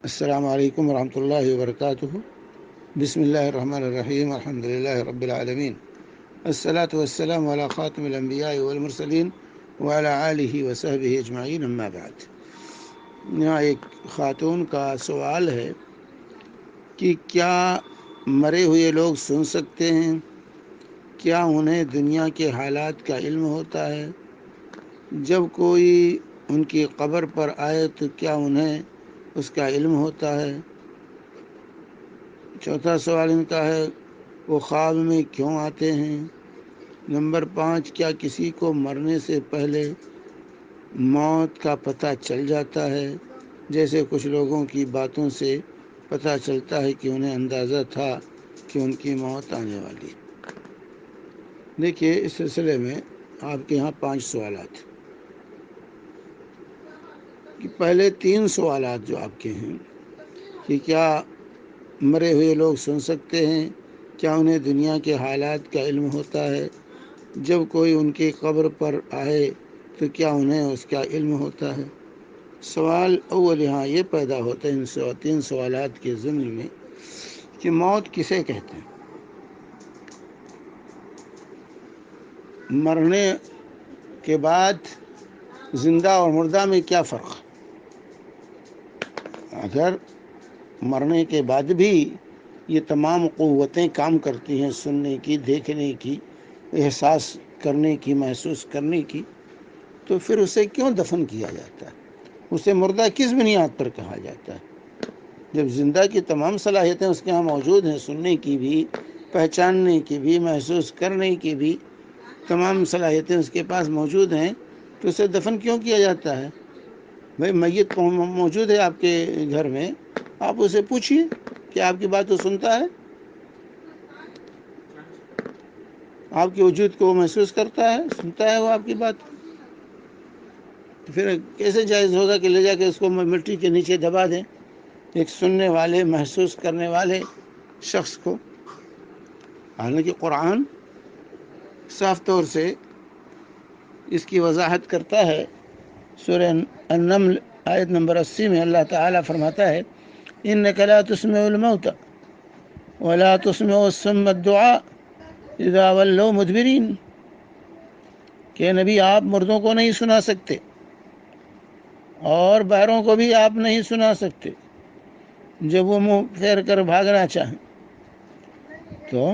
السلام علیکم ورحمۃ اللہ وبرکاتہ۔ بسم اللہ الرحمن الرحیم، الحمد للہ رب العالمین، الصلاۃ والسلام علی خاتم الانبیاء والمرسلین وعلی آلہ وصحبہ اجمعین، اما بعد۔ یہاں ایک خاتون کا سوال ہے کہ کیا مرے ہوئے لوگ سن سکتے ہیں؟ کیا انہیں دنیا کے حالات کا علم ہوتا ہے؟ جب کوئی ان کی قبر پر آئے تو کیا انہیں اس کا علم ہوتا ہے؟ چوتھا سوال ان کا ہے وہ خواب میں کیوں آتے ہیں؟ نمبر 5، کیا کسی کو مرنے سے پہلے موت کا پتہ چل جاتا ہے؟ جیسے کچھ لوگوں کی باتوں سے پتہ چلتا ہے کہ انہیں اندازہ تھا کہ ان کی موت آنے والی۔ دیکھیے، اس سلسلے میں آپ کے یہاں 5 سوالات۔ پہلے 3 سوالات جو آپ کے ہیں کہ کیا مرے ہوئے لوگ سن سکتے ہیں؟ کیا انہیں دنیا کے حالات کا علم ہوتا ہے؟ جب کوئی ان کی قبر پر آئے تو کیا انہیں اس کا علم ہوتا ہے؟ سوال اول یہاں یہ پیدا ہوتا ہے ان 3 سوالات کے ضمن میں کہ موت کسے کہتے ہیں؟ مرنے کے بعد زندہ اور مردہ میں کیا فرق ہے؟ اگر مرنے کے بعد بھی یہ تمام قوتیں کام کرتی ہیں، سننے کی، دیکھنے کی، احساس کرنے کی، محسوس کرنے کی، تو پھر اسے کیوں دفن کیا جاتا ہے؟ اسے مردہ کس بنیاد پر کہا جاتا ہے؟ جب زندہ کی تمام صلاحیتیں اس کے ہاں موجود ہیں، سننے کی بھی، پہچاننے کی بھی، محسوس کرنے کی بھی تمام صلاحیتیں اس کے پاس موجود ہیں، تو اسے دفن کیوں کیا جاتا ہے؟ بھائی میت موجود ہے آپ کے گھر میں، آپ اسے پوچھیے کہ آپ کی بات وہ سنتا ہے، آپ کے وجود کو وہ محسوس کرتا ہے، سنتا ہے وہ آپ کی بات۔ پھر کیسے جائز ہوگا کہ لے جا کے اس کو مٹی کے نیچے دبا دیں ایک سننے والے، محسوس کرنے والے شخص کو؟ حالانکہ قرآن صاف طور سے اس کی وضاحت کرتا ہے۔ سورہ النمل آیت نمبر 80 میں اللہ تعالیٰ فرماتا ہے إِنَّكَ لَا تُسْمِعُ الْمَوْتَ وَلَا تُسْمِعُ الصُّمَّ الدُّعَاءَ إِذَا وَلَّوْا مُدْبِرِينَ، کہ نبی آپ مردوں کو نہیں سنا سکتے اور بہروں کو بھی آپ نہیں سنا سکتے جب وہ منہ پھیر کر بھاگنا چاہیں۔ تو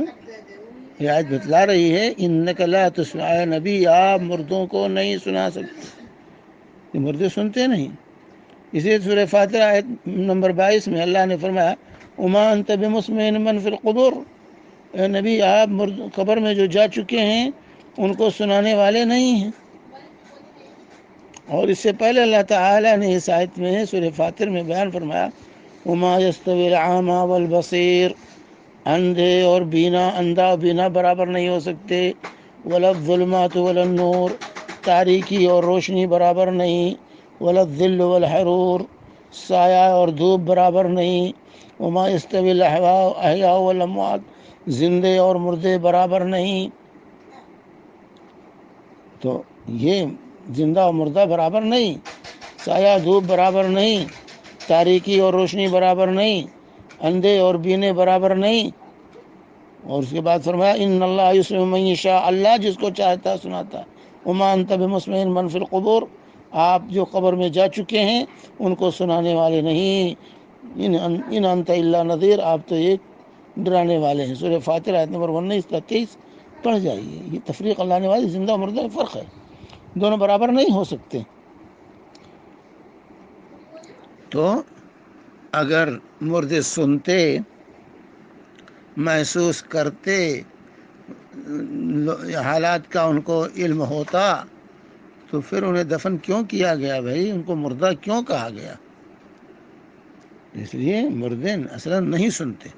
یہ آیت بتلا رہی ہے إِنَّكَ لَا تُسْمِعُ، نبی آپ مردوں کو نہیں سنا سکتے، یہ مردے سنتے نہیں۔ اسی سورہ فاتحہ آیت نمبر 22 میں اللہ نے فرمایا وَمَا أَنْتَ بِمُسْمِعٍ مَّن فِي الْقُبُورِ، اے نبی آپ قبر میں جو جا چکے ہیں ان کو سنانے والے نہیں ہیں۔ اور اس سے پہلے اللہ تعالیٰ نے اس آیت میں سورہ فاتر میں بیان فرمایا وَمَا يَسْتَوِي الْأَعْمَى وَالْبَصِيرُ، اندھے اور بینا، اندھا اور بینا برابر نہیں ہو سکتے۔ وَلَا الظُّلُمَاتُ وَلَا النُّورُ، تاریکی اور روشنی برابر نہیں۔ وَلَا الظِّلُّ وَالْحَرُورُ، سایہ اور دھوپ برابر نہیں۔ وَمَا يَسْتَوِي الْأَحْيَاءُ وَالْأَمْوَاتُ، زندے اور مردے برابر نہیں۔ تو یہ زندہ اور مردہ برابر نہیں، سایہ دھوپ برابر نہیں، تاریکی اور روشنی برابر نہیں، اندھے اور بینے برابر نہیں۔ اور اس کے بعد فرمایا ان اللہ یسمع من یشاء، اللہ جس کو چاہتا سناتا۔ وما انت بمسمع من فی القبور، آپ جو قبر میں جا چکے ہیں ان کو سنانے والے نہیں۔ ان انت الا نذیر، آپ تو ایک ڈرانے والے ہیں۔ سورہ فاتر آیت نمبر 19-23 پڑھ جائیے۔ یہ تفریق اللہ نے والی، زندہ اور مردہ میں فرق ہے، دونوں برابر نہیں ہو سکتے۔ تو اگر مردے سنتے، محسوس کرتے، حالات کا ان کو علم ہوتا تو پھر انہیں دفن کیوں کیا گیا؟ بھائی ان کو مردہ کیوں کہا گیا؟ اس لیے مردے اصلا نہیں سنتے،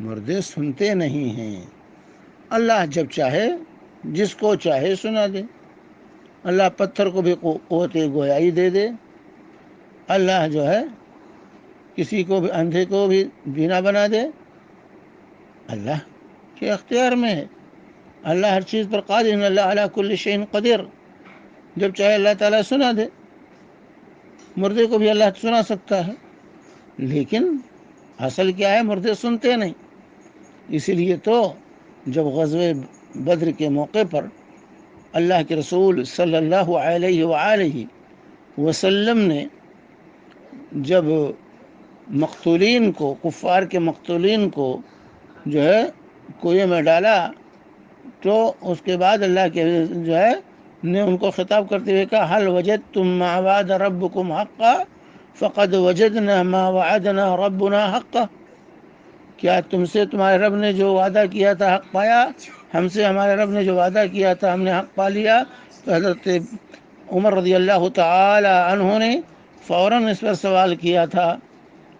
مردے سنتے نہیں ہیں۔ اللہ جب چاہے جس کو چاہے سنا دے، اللہ پتھر کو بھی قوت گویائی دے دے، اللہ جو ہے کسی کو بھی اندھے کو بھی بینا بنا دے، اللہ کے اختیار میں ہے۔ اللہ ہر چیز پر قادر، ان اللہ علی کل شیء قدیر، جب چاہے اللہ تعالیٰ سنا دے، مردے کو بھی اللہ سنا سکتا ہے۔ لیکن اصل کیا ہے، مردے سنتے نہیں. اسی لیے تو جب غزوہ بدر کے موقع پر اللہ کے رسول صلی اللہ علیہ وآلہ وسلم نے جب مقتولین کو، کفار کے مقتولین کو جو ہے کنویں میں ڈالا، تو اس کے بعد اللہ کے جو ہے نے ان کو خطاب کرتے ہوئے کہا حل وجدتم ما وعد ربکم حقا فقد وجدنا ما وعدنا ربنا حقا. کیا تم سے تمہارے رب نے جو وعدہ کیا تھا حق پایا؟ ہم سے ہمارے رب نے جو وعدہ کیا تھا ہم نے حق پا لیا. تو حضرت عمر رضی اللہ تعالی عنہ نے فوراً اس پر سوال کیا تھا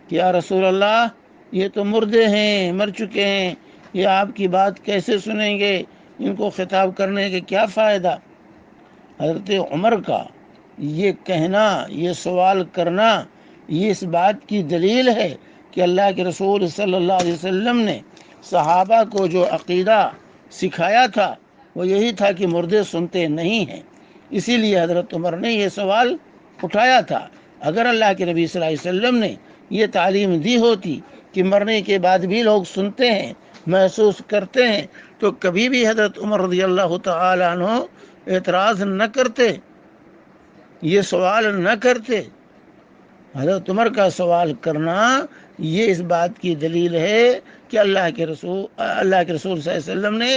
کہ یا رسول اللہ، یہ تو مردے ہیں، مر چکے ہیں، یہ آپ کی بات کیسے سنیں گے؟ ان کو خطاب کرنے کے کیا فائدہ؟ حضرت عمر کا یہ کہنا، یہ سوال کرنا، یہ اس بات کی دلیل ہے کہ اللہ کے رسول صلی اللہ علیہ وسلم نے صحابہ کو جو عقیدہ سکھایا تھا وہ یہی تھا کہ مردے سنتے نہیں ہیں. اسی لیے حضرت عمر نے یہ سوال اٹھایا تھا. اگر اللہ کے نبی صلی اللہ علیہ وسلم نے یہ تعلیم دی ہوتی کہ مرنے کے بعد بھی لوگ سنتے ہیں، محسوس کرتے ہیں، تو کبھی بھی حضرت عمر رضی اللہ تعالی عنہ اعتراض نہ کرتے، یہ سوال نہ کرتے. حضرت عمر کا سوال کرنا یہ اس بات کی دلیل ہے کہ اللہ کے رسول صلی اللہ علیہ وسلم نے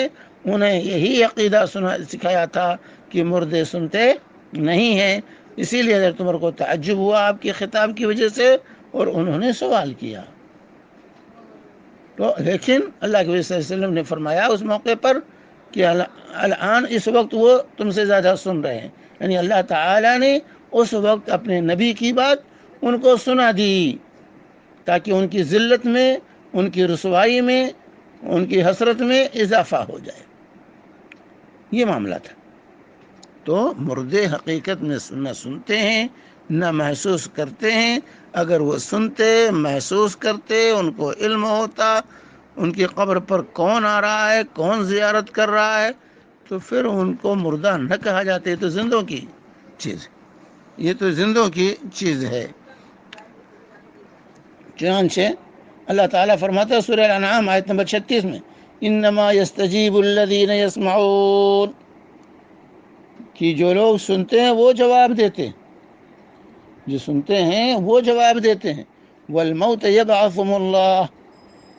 انہیں یہی عقیدہ سکھایا تھا کہ مردے سنتے نہیں ہیں. اسی لیے حضرت عمر کو تعجب ہوا آپ کے خطاب کی وجہ سے، اور انہوں نے سوال کیا. تو لیکن اللہ کے صلی اللہ علیہ وسلم نے فرمایا اس موقع پر کہ الان اس وقت وہ تم سے زیادہ سن رہے ہیں. یعنی اللہ تعالیٰ نے اس وقت اپنے نبی کی بات ان کو سنا دی تاکہ ان کی ذلت میں، ان کی رسوائی میں، ان کی حسرت میں اضافہ ہو جائے. یہ معاملہ تھا. تو مردے حقیقت میں نہ سنتے ہیں نہ محسوس کرتے ہیں. اگر وہ سنتے، محسوس کرتے، ان کو علم ہوتا ان کی قبر پر کون آ رہا ہے، کون زیارت کر رہا ہے، تو پھر ان کو مردہ نہ کہا جاتا. یہ تو زندوں کی چیز، یہ تو زندوں کی چیز ہے. چنانچہ اللہ تعالیٰ فرماتا ہے سورہ الانعام آیت نمبر 36 میں انما یستجیب الذین یسمعون، کہ جو لوگ سنتے ہیں وہ جواب دیتے ہیں، جو سنتے ہیں وہ جواب دیتے ہیں. والموت یبعثهم اللہ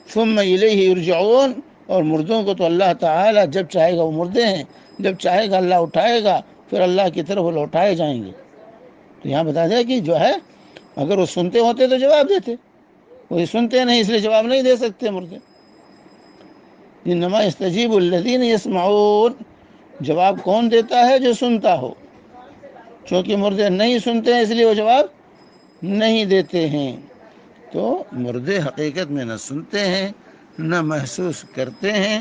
ثم الیہ یرجعون، اور مردوں کو تو اللہ تعالیٰ جب چاہے گا وہ مردے ہیں، جب چاہے گا اللہ اٹھائے گا، پھر اللہ کی طرف وہ لوٹائے جائیں گے. تو یہاں بتا دیا کہ جو ہے اگر وہ سنتے ہوتے تو جواب دیتے، وہ سنتے نہیں اس لیے جواب نہیں دے سکتے مردے. انما یستجیب الذین یسمعون، جواب کون دیتا ہے؟ جو سنتا ہو. چونکہ مردے نہیں سنتے ہیں اس لیے وہ جواب نہیں دیتے ہیں. تو مردے حقیقت میں نہ سنتے ہیں نہ محسوس کرتے ہیں.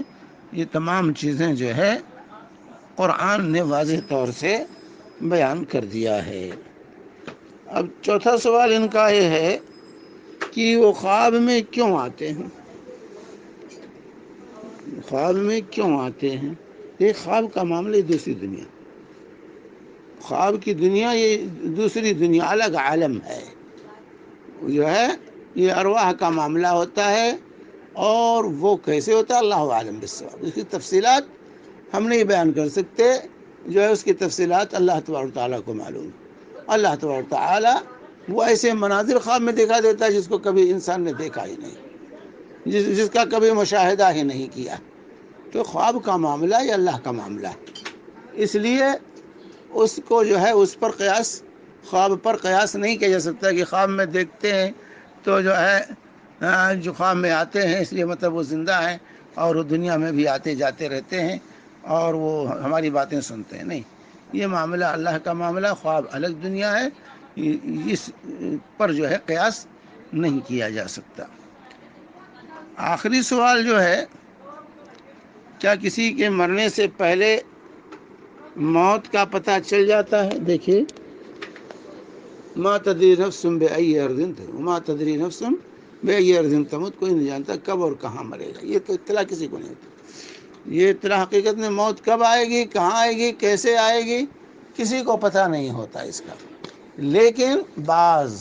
یہ تمام چیزیں جو ہے قرآن نے واضح طور سے بیان کر دیا ہے. اب چوتھا سوال ان کا یہ ہے کہ وہ خواب میں کیوں آتے ہیں؟ خواب میں کیوں آتے ہیں؟ یہ خواب کا معاملہ دوسری دنیا، خواب کی دنیا یہ دوسری دنیا، الگ عالم ہے. جو ہے یہ ارواح کا معاملہ ہوتا ہے، اور وہ کیسے ہوتا ہے اللہ عالم بالصواب. اس کی تفصیلات ہم نہیں بیان کر سکتے، جو ہے اس کی تفصیلات اللہ تبارک تعالیٰ کو معلوم. اللہ تبارک تعالیٰ وہ ایسے مناظر خواب میں دکھا دیتا ہے جس کو کبھی انسان نے دیکھا ہی نہیں، جس کا کبھی مشاہدہ ہی نہیں کیا. تو خواب کا معاملہ یہ اللہ کا معاملہ ہے. اس لیے اس کو جو ہے اس پر قیاس، خواب پر قیاس نہیں کیا جا سکتا کہ خواب میں دیکھتے ہیں تو جو ہے جو خواب میں آتے ہیں اس لیے مطلب وہ زندہ ہیں اور وہ دنیا میں بھی آتے جاتے رہتے ہیں اور وہ ہماری باتیں سنتے ہیں. نہیں، یہ معاملہ اللہ کا معاملہ، خواب الگ دنیا ہے، اس پر جو ہے قیاس نہیں کیا جا سکتا. آخری سوال جو ہے کیا کسی کے مرنے سے پہلے موت کا پتہ چل جاتا ہے؟ دیکھیے ما تدری نفس بأی ارض وما تدری نفس بأی ارض تموت، کوئی نہیں جانتا کب اور کہاں مرے گا. یہ تو اطلاع کسی کو نہیں ہوتی. یہ اطلاع حقیقت میں موت کب آئے گی، کہاں آئے گی، کیسے آئے گی، کسی کو پتہ نہیں ہوتا اس کا. لیکن بعض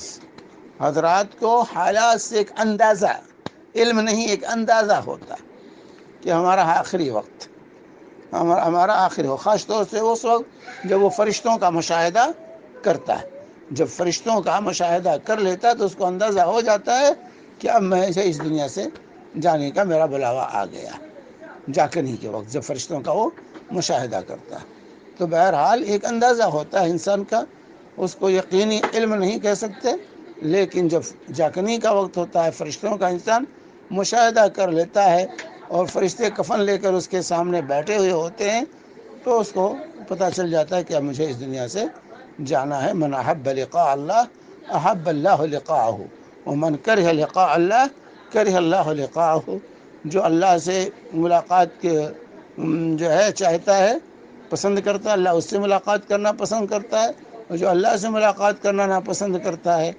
حضرات کو حالات سے ایک اندازہ، علم نہیں، ایک اندازہ ہوتا کہ ہمارا آخری وقت، ہمارا آخری ہو، خاص طور سے اس وقت جب وہ فرشتوں کا مشاہدہ کرتا ہے. جب فرشتوں کا مشاہدہ کر لیتا ہے تو اس کو اندازہ ہو جاتا ہے کہ اب میں اس دنیا سے جانے کا میرا بلاوا آ گیا. جاکنی کے وقت جب فرشتوں کا وہ مشاہدہ کرتا ہے تو بہرحال ایک اندازہ ہوتا ہے انسان کا، اس کو یقینی علم نہیں کہہ سکتے، لیکن جب جاکنی کا وقت ہوتا ہے، فرشتوں کا انسان مشاہدہ کر لیتا ہے اور فرشتے کفن لے کر اس کے سامنے بیٹھے ہوئے ہوتے ہیں تو اس کو پتہ چل جاتا ہے کہ اب مجھے اس دنیا سے جانا ہے. من احب لقاء اللہ احب اللہ لقاءہ ومن کرہ لقاء اللہ کرہ اللہ لقاءہ. جو اللہ سے ملاقات کے جو ہے چاہتا ہے، پسند کرتا ہے، اللہ اس سے ملاقات کرنا پسند کرتا ہے، اور جو اللہ سے ملاقات کرنا ناپسند کرتا ہے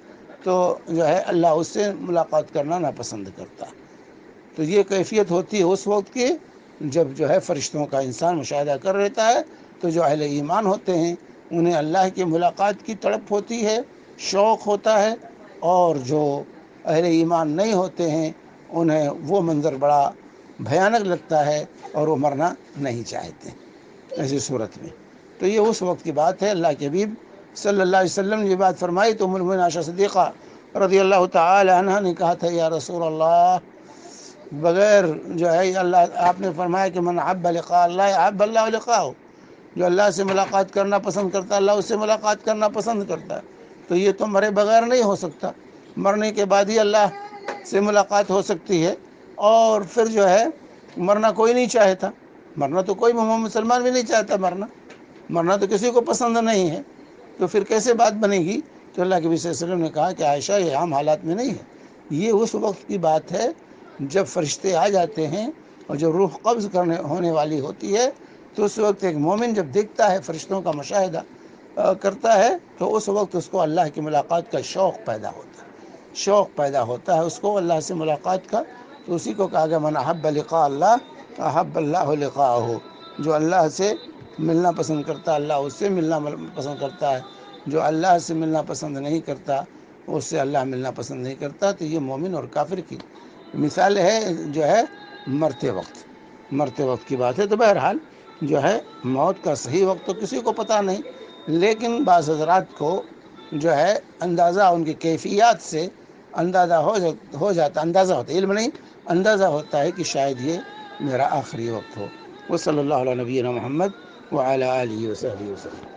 تو جو ہے اللہ اس سے ملاقات کرنا ناپسند کرتا ہے. تو یہ کیفیت ہوتی ہے اس وقت کی جب جو ہے فرشتوں کا انسان مشاہدہ کر لیتا ہے. تو جو اہل ایمان ہوتے ہیں انہیں اللہ کی ملاقات کی تڑپ ہوتی ہے، شوق ہوتا ہے، اور جو اہل ایمان نہیں ہوتے ہیں انہیں وہ منظر بڑا بھیانک لگتا ہے اور وہ مرنا نہیں چاہتے ایسی صورت میں. تو یہ اس وقت کی بات ہے. اللہ کے حبیب صلی اللہ علیہ وسلم نے یہ بات فرمائی تو ام المؤمنین عائشہ صدیقہ رضی اللہ تعالی عنہ نے کہا تھا یا رسول اللہ، بغیر جو ہے اللہ آپ نے فرمایا کہ من احب لقاء اللہ احب اللہ لقاءہ، جو اللہ سے ملاقات کرنا پسند کرتا ہے اللہ اس سے ملاقات کرنا پسند کرتا ہے. تو یہ تو مرے بغیر نہیں ہو سکتا، مرنے کے بعد ہی اللہ سے ملاقات ہو سکتی ہے. اور پھر جو ہے مرنا کوئی نہیں چاہتا، مرنا تو کوئی مسلمان بھی نہیں چاہتا، مرنا تو کسی کو پسند نہیں ہے. تو پھر کیسے بات بنے گی؟ تو اللہ کے نبی صلی اللہ علیہ وسلم نے کہا کہ عائشہ یہ عام حالات میں نہیں ہے، یہ اس وقت کی بات ہے جب فرشتے آ جاتے ہیں اور جب روح قبض ہونے والی ہوتی ہے تو اس وقت ایک مومن جب دیکھتا ہے فرشتوں کا مشاہدہ کرتا ہے تو اس وقت اس کو اللہ کی ملاقات کا شوق پیدا ہوتا ہے، شوق پیدا ہوتا ہے اس کو اللہ سے ملاقات کا. تو اسی کو کہا گیا من احب لقاء اللہ احب اللہ لقاءہ. جو اللہ سے ملنا پسند کرتا ہے اللہ اس سے ملنا پسند کرتا ہے، جو اللہ سے ملنا پسند نہیں کرتا اس سے اللہ ملنا پسند نہیں کرتا. تو یہ مومن اور کافر کی مثال ہے جو ہے مرتے وقت کی بات ہے. تو بہرحال جو ہے موت کا صحیح وقت تو کسی کو پتہ نہیں، لیکن بعض حضرات کو جو ہے اندازہ ان کی کیفیات سے اندازہ ہو جاتا، اندازہ ہوتا ہے، علم نہیں، اندازہ ہوتا ہے کہ شاید یہ میرا آخری وقت ہو. وصلی اللہ علیہ نبینا محمد وعلی آلہ وصحبہ وسلم.